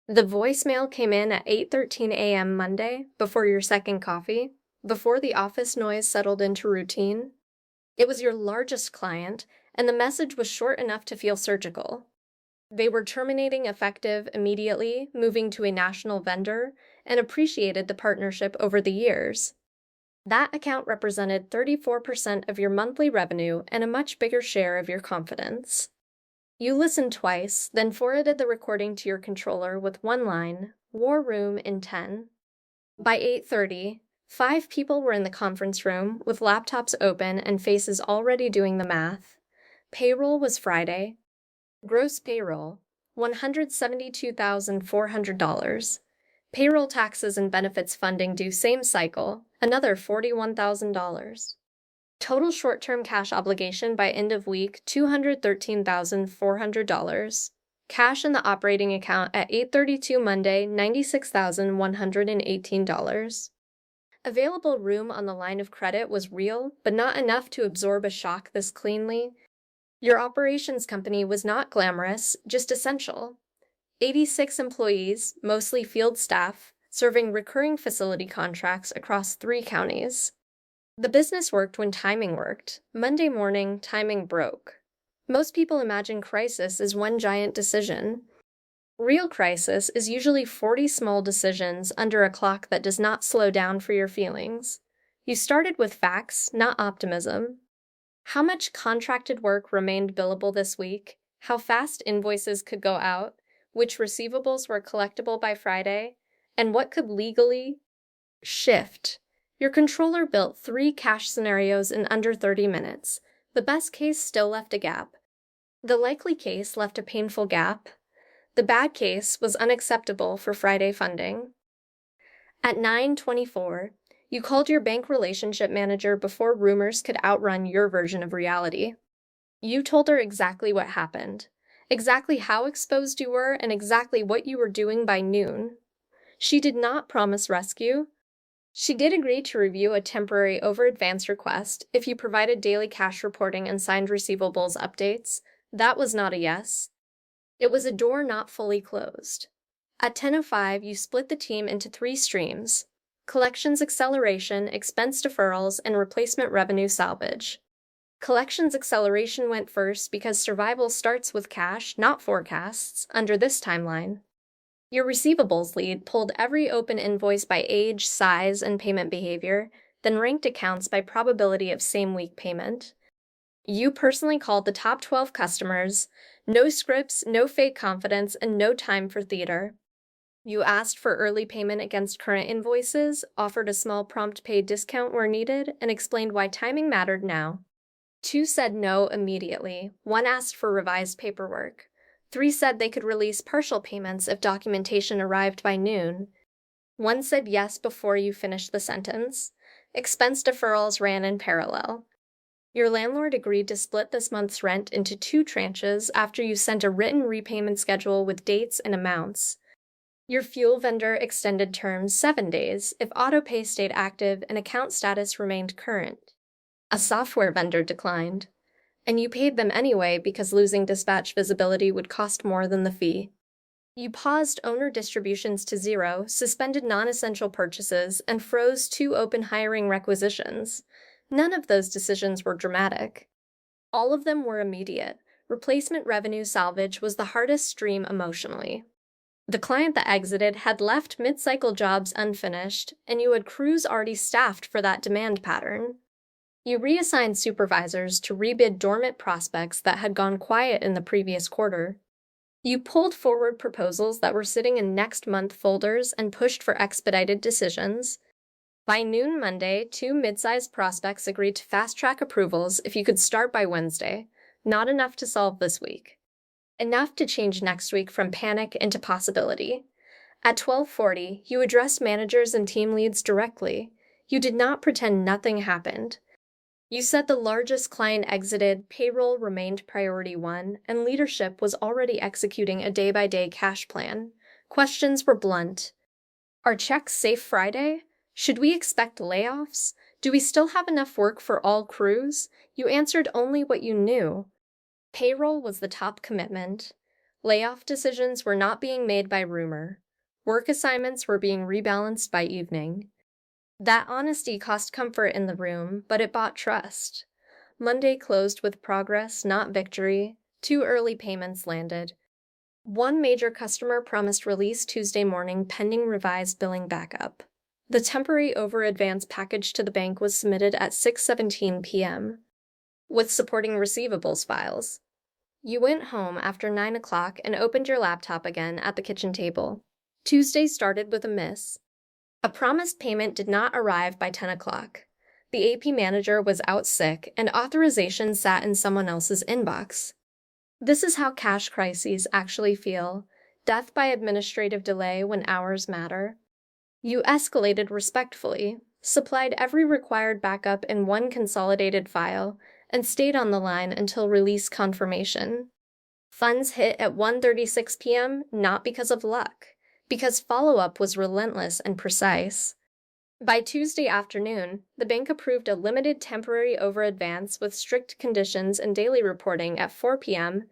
The voicemail came in at 8:13 a.m. Monday, before your second coffee, before the office noise settled into routine. It was your largest client, and the message was short enough to feel surgical. They were terminating effective immediately, moving to a national vendor, and appreciated the partnership over the years. That account represented 34% of your monthly revenue and a much bigger share of your confidence. You listened twice, then forwarded the recording to your controller with one line, "War room in 10." By 8:30, 5 people were in the conference room with laptops open and faces already doing the math. Payroll was Friday. Gross payroll, $172,400. Payroll taxes and benefits funding due same cycle, another $41,000. Total short-term cash obligation by end of week, $213,400. Cash in the operating account at 8:32 Monday, $96,118. Available room on the line of credit was real, but not enough to absorb a shock this cleanly. Your operations company was not glamorous, just essential. 86 employees, mostly field staff, serving recurring facility contracts across 3 counties. The business worked when timing worked. Monday morning, timing broke. Most people imagine crisis as one giant decision. Real crisis is usually 40 small decisions under a clock that does not slow down for your feelings. You started with facts, not optimism. How much contracted work remained billable this week? How fast invoices could go out? Which receivables were collectible by Friday? And what could legally shift? Your controller built 3 cash scenarios in under 30 minutes. The best case still left a gap. The likely case left a painful gap. The bad case was unacceptable for Friday funding. At 9:24, you called your bank relationship manager before rumors could outrun your version of reality. You told her exactly what happened, exactly how exposed you were, and exactly what you were doing by noon. She did not promise rescue. She did agree to review a temporary over-advance request if you provided daily cash reporting and signed receivables updates. That was not a yes. It was a door not fully closed. At 10:05, you split the team into 3 streams: collections acceleration, expense deferrals, and replacement revenue salvage. Collections acceleration went first because survival starts with cash, not forecasts, under this timeline. Your receivables lead pulled every open invoice by age, size, and payment behavior, then ranked accounts by probability of same-week payment. You personally called the top 12 customers, no scripts, no fake confidence, and no time for theater. You asked for early payment against current invoices, offered a small prompt pay discount where needed, and explained why timing mattered now. 2 said no immediately. 1 asked for revised paperwork. 3 said they could release partial payments if documentation arrived by noon. 1 said yes before you finished the sentence. Expense deferrals ran in parallel. Your landlord agreed to split this month's rent into 2 tranches after you sent a written repayment schedule with dates and amounts. Your fuel vendor extended terms 7 days if autopay stayed active and account status remained current. A software vendor declined, and you paid them anyway because losing dispatch visibility would cost more than the fee. You paused owner distributions to 0, suspended non-essential purchases, and froze 2 open hiring requisitions. None of those decisions were dramatic. All of them were immediate. Replacement revenue salvage was the hardest stream emotionally. The client that exited had left mid-cycle jobs unfinished, and you had crews already staffed for that demand pattern. You reassigned supervisors to rebid dormant prospects that had gone quiet in the previous quarter. You pulled forward proposals that were sitting in next month folders and pushed for expedited decisions. By noon Monday, 2 mid-sized prospects agreed to fast-track approvals if you could start by Wednesday. Not enough to solve this week. Enough to change next week from panic into possibility. At 12:40, you addressed managers and team leads directly. You did not pretend nothing happened. You said the largest client exited, payroll remained priority 1, and leadership was already executing a day-by-day cash plan. Questions were blunt. Are checks safe Friday? Should we expect layoffs? Do we still have enough work for all crews? You answered only what you knew. Payroll was the top commitment. Layoff decisions were not being made by rumor. Work assignments were being rebalanced by evening. That honesty cost comfort in the room, but it bought trust. Monday closed with progress, not victory. 2 early payments landed. One major customer promised release Tuesday morning pending revised billing backup. The temporary over-advance package to the bank was submitted at 6:17 p.m. with supporting receivables files. You went home after 9 o'clock and opened your laptop again at the kitchen table. Tuesday started with a miss. A promised payment did not arrive by 10 o'clock. The AP manager was out sick, and authorization sat in someone else's inbox. This is how cash crises actually feel: death by administrative delay when hours matter. You escalated respectfully, supplied every required backup in one consolidated file, and stayed on the line until release confirmation. Funds hit at 1:36 p.m. not because of luck, because follow-up was relentless and precise. By Tuesday afternoon, the bank approved a limited temporary over-advance with strict conditions and daily reporting at 4 p.m.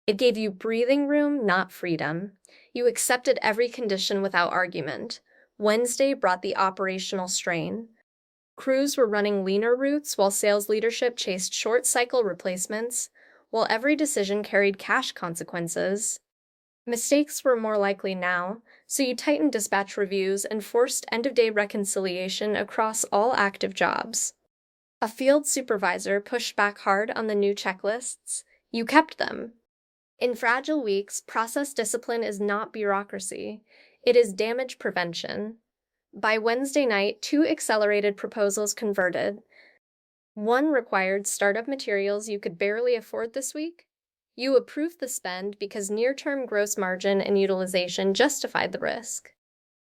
It gave you breathing room, not freedom. You accepted every condition without argument. Wednesday brought the operational strain. Crews were running leaner routes while sales leadership chased short-cycle replacements, while every decision carried cash consequences. Mistakes were more likely now, so you tightened dispatch reviews and forced end-of-day reconciliation across all active jobs. A field supervisor pushed back hard on the new checklists. You kept them. In fragile weeks, process discipline is not bureaucracy. It is damage prevention. By Wednesday night, 2 accelerated proposals converted. One required startup materials you could barely afford this week. You approved the spend because near-term gross margin and utilization justified the risk.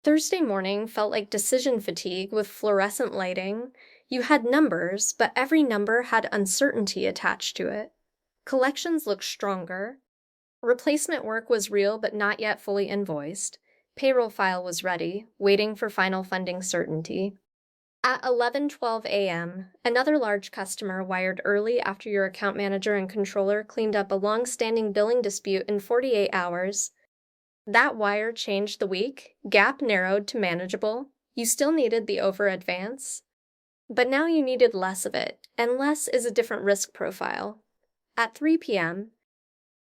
Thursday morning felt like decision fatigue with fluorescent lighting. You had numbers, but every number had uncertainty attached to it. Collections looked stronger. Replacement work was real but not yet fully invoiced. Payroll file was ready, waiting for final funding certainty. At 11:12 a.m., another large customer wired early after your account manager and controller cleaned up a long-standing billing dispute in 48 hours. That wire changed the week, gap narrowed to manageable. You still needed the over-advance, but now you needed less of it, and less is a different risk profile. At 3 p.m.,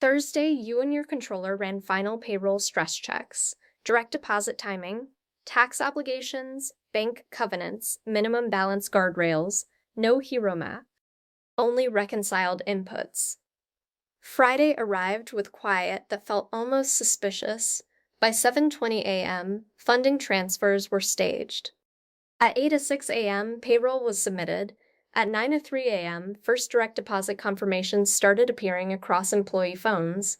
Thursday, you and your controller ran final payroll stress checks, direct deposit timing, tax obligations, bank covenants, minimum balance guardrails, no hero map, only reconciled inputs. Friday arrived with quiet that felt almost suspicious. By 7:20 a.m., funding transfers were staged. At 8:06 a.m., payroll was submitted. At 9:03 a.m., first direct deposit confirmations started appearing across employee phones.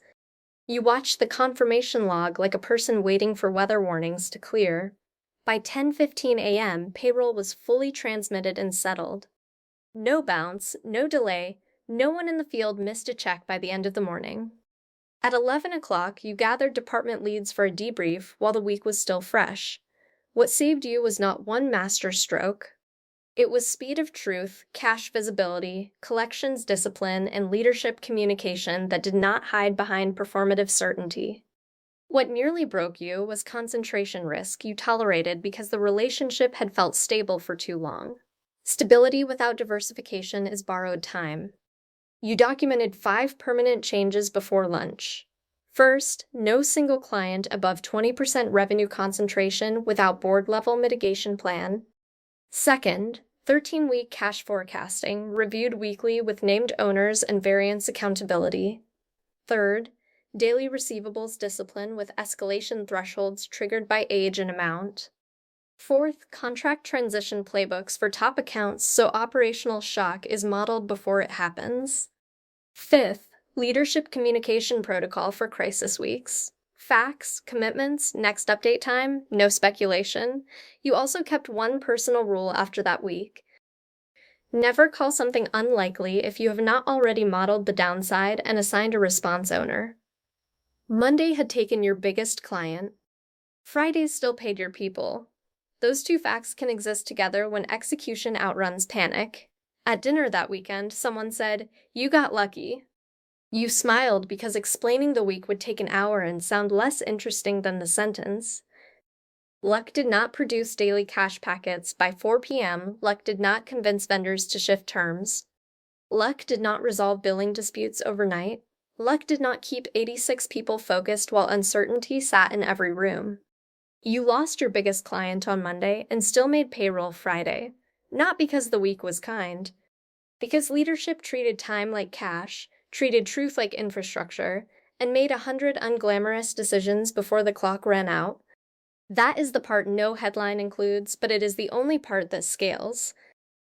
You watched the confirmation log like a person waiting for weather warnings to clear. By 10:15 a.m., payroll was fully transmitted and settled. No bounce, no delay, no one in the field missed a check by the end of the morning. At 11 o'clock, you gathered department leads for a debrief while the week was still fresh. What saved you was not one master stroke. It was speed of truth, cash visibility, collections discipline, and leadership communication that did not hide behind performative certainty. What nearly broke you was concentration risk you tolerated because the relationship had felt stable for too long. Stability without diversification is borrowed time. You documented 5 permanent changes before lunch. First, no single client above 20% revenue concentration without board-level mitigation plan. Second, 13-week cash forecasting, reviewed weekly with named owners and variance accountability. Third, daily receivables discipline with escalation thresholds triggered by age and amount. Fourth, contract transition playbooks for top accounts so operational shock is modeled before it happens. Fifth, leadership communication protocol for crisis weeks. Facts, commitments, next update time, no speculation. You also kept one personal rule after that week. Never call something unlikely if you have not already modeled the downside and assigned a response owner. Monday had taken your biggest client. Friday still paid your people. Those 2 facts can exist together when execution outruns panic. At dinner that weekend, someone said, "You got lucky." You smiled because explaining the week would take an hour and sound less interesting than the sentence. Luck did not produce daily cash packets. By 4 p.m., Luck did not convince vendors to shift terms. Luck did not resolve billing disputes overnight. Luck did not keep 86 people focused while uncertainty sat in every room. You lost your biggest client on Monday and still made payroll Friday. Not because the week was kind. Because leadership treated time like cash, treated truth like infrastructure, and made 100 unglamorous decisions before the clock ran out. That is the part no headline includes, but it is the only part that scales.